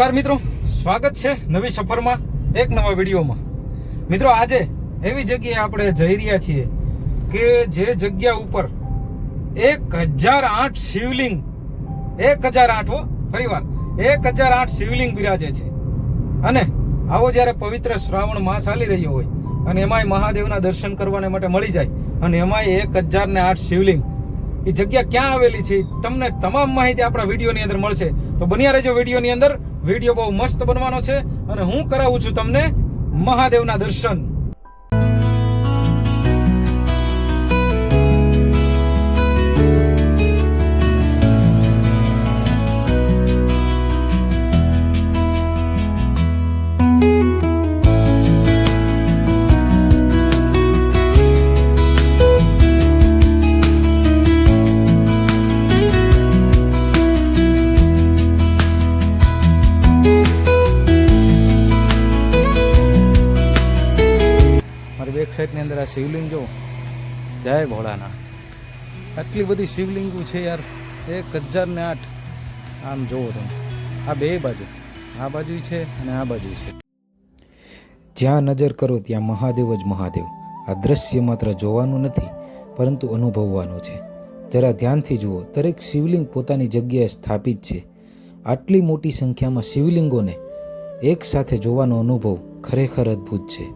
નમસ્કાર મિત્રો, સ્વાગત છે નવી સફરમાં એક નવા વિડીયોમાં। મિત્રો આજે એવી જગ્યાએ આપણે જઈ રહ્યા છીએ કે જે જગ્યા ઉપર 1008 શિવલિંગ 1008 ફરીવાર 1008 શિવલિંગ બિરાજે છે। અને આવો જ્યારે પવિત્ર શ્રાવણ માસ ચાલી રહ્યો હોય અને એમાંય મહાદેવના દર્શન કરવાને માટે મળી જાય અને એમાંય 1008 શિવલિંગ, એ જગ્યા ક્યાં આવેલી છે તમને તમામ માહિતી આપણા વિડીયોની અંદર મળશે। તો બન્યા રહેજો વિડીયોની અંદર। વિડીયો બહુ મસ્ત બનવાનો છે અને હું કરાવું છું તમને મહાદેવના દર્શન। બેક સાઈડની અંદર આ શિવલિંગ જો, જય ભોળાનાથ, આટલી બધી શિવલિંગો છે યાર, 1008। આમ જોવો તમે, આ બે બાજુ, આ બાજુ છે અને આ બાજુ છે, જ્યાં નજર કરો ત્યાં મહાદેવ જ મહાદેવ। આ દ્રશ્ય માત્ર જોવાનું નથી પરંતુ અનુભવવાનું છે। જરા ધ્યાનથી જુઓ, દરેક શિવલિંગ પોતાની જગ્યાએ સ્થાપિત છે। આટલી મોટી સંખ્યામાં શિવલિંગોને એક સાથે જોવાનો અનુભવ ખરેખર અદ્ભુત છે।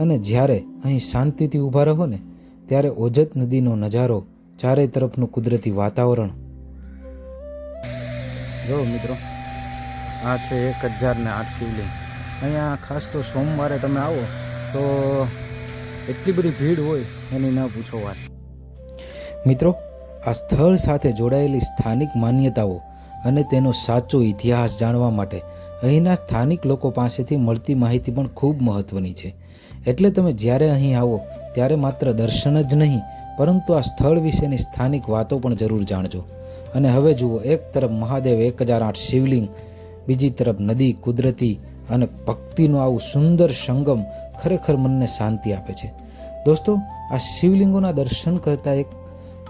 અને જ્યારે અહીં શાંતિથી ઊભા રહો ને ત્યારે ઓજત નદીનો નજારો, ચારે તરફનું કુદરતી વાતાવરણ જો મિત્રો, આ છે 1008 શિવલિંગ। અહીંયા ખાસ તો સોમવારે તમે આવો તો એટલી બધી ભીડ હોય એની ન પૂછો વાત। મિત્રો, આ સ્થળ સાથે જોડાયેલી સ્થાનિક માન્યતાઓ અને તેનો સાચો ઇતિહાસ જાણવા માટે અહીંના સ્થાનિક લોકો પાસેથી મળતી માહિતી પણ ખૂબ મહત્ત્વની છે। એટલે તમે જ્યારે અહીં આવો ત્યારે માત્ર દર્શન જ નહીં પરંતુ આ સ્થળ વિશેની સ્થાનિક વાતો પણ જરૂર જાણજો। અને હવે જુઓ, એક તરફ મહાદેવ 1008 શિવલિંગ, બીજી તરફ નદી, કુદરતી અને ભક્તિનું આવું સુંદર સંગમ ખરેખર મનને શાંતિ આપે છે। દોસ્તો, આ શિવલિંગોના દર્શન કરતાં એક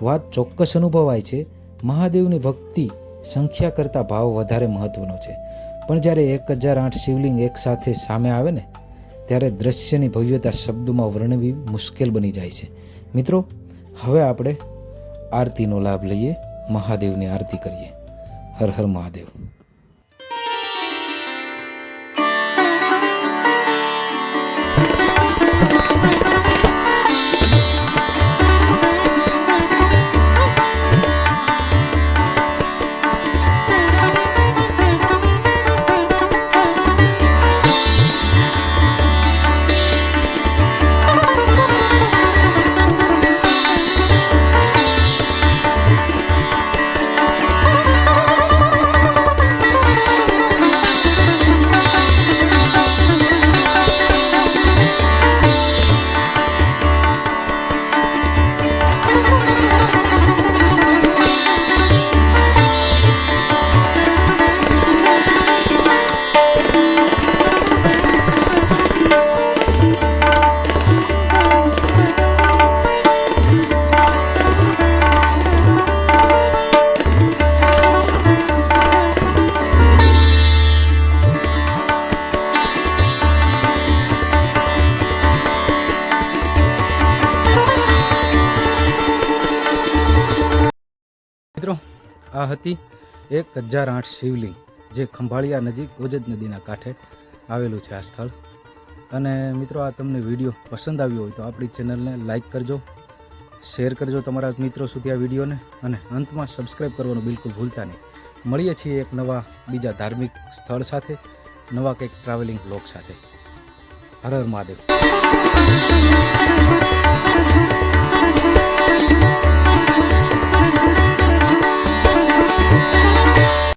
વાત ચોક્કસ અનુભવાય છે, મહાદેવની ભક્તિ સંખ્યા કરતાં ભાવ વધારે મહત્વનો છે। પણ જ્યારે 1008 શિવલિંગ એકસાથે સામે આવે ને ત્યારે દ્રશ્યની ભવ્યતા શબ્દોમાં વર્ણવી મુશ્કેલ બની જાય છે। મિત્રો, હવે આપણે આરતીનો લાભ લઈએ, મહાદેવની આરતી કરીએ। હર હર મહાદેવ। મિત્રો, આ હતી 1008 શિવલિંગ, જે ખંભાળિયા નજીક ઓજત નદીના કાંઠે આવેલું છે આ સ્થળ। અને મિત્રો, આ તમને વિડીયો પસંદ આવ્યો હોય તો આપણી ચેનલને લાઈક કરજો, શેર કરજો તમારા મિત્રો સુધી આ વિડીયોને, અને અંતમાં સબસ્ક્રાઈબ કરવાનું બિલકુલ ભૂલતા નહીં। મળીએ છીએ એક નવા બીજા ધાર્મિક સ્થળ સાથે, નવા કંઈક ટ્રાવેલિંગ બ્લોગ સાથે। હર હર મહાદેવ।